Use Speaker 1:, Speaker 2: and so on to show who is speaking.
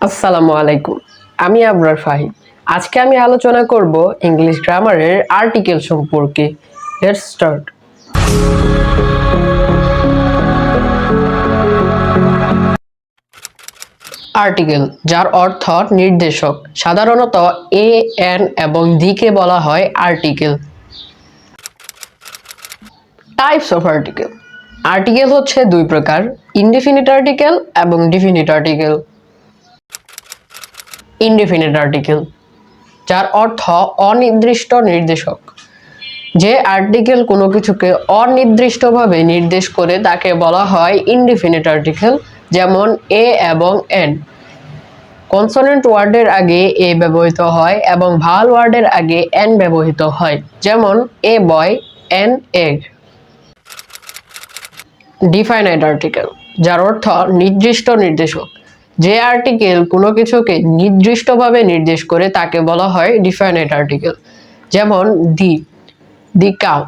Speaker 1: আসসালামু আলাইকুম। আমি আবরার ফাহিম। আজকে আমি আলোচনা করব ইংলিশ গ্রামারের আর্টিকেল সম্পর্কে। Let's start. আর্টিকেল, যার অর্থ নির্দেশক। সাধারণত এ, এন এবং দি কে বলা হয় article. Types of article. Article হচ্ছে দুই প্রকার: ইনডিফিনিট আর্টিকেল এবং ডিফিনিট আর্টিকেল। ইনডিফিনিট আর্টিকেল, যার অর্থ অনির্দিষ্ট নির্দেশক। যে আর্টিকেল কোনো কিছুকে অনির্দিষ্টভাবে নির্দেশ করে তাকে বলা হয় ইনডিফিনিট আর্টিকেল, যেমন এ এবং এন। কনসোনেন্ট ওয়ার্ডের আগে এ ব্যবহৃত হয় এবং ভাওয়াল ওয়ার্ডের আগে এন ব্যবহৃত হয়, যেমন এ বয়, এন এগ। ডিফাইনাইট আর্টিকেল, যার অর্থ নির্দিষ্ট নির্দেশক। যে আর্টিকেল কোনো কিছুকে নির্দিষ্টভাবে নির্দেশ করে তাকে বলা হয় ডিফাইনাইট আর্টিকেল, যেমন দি কাউ।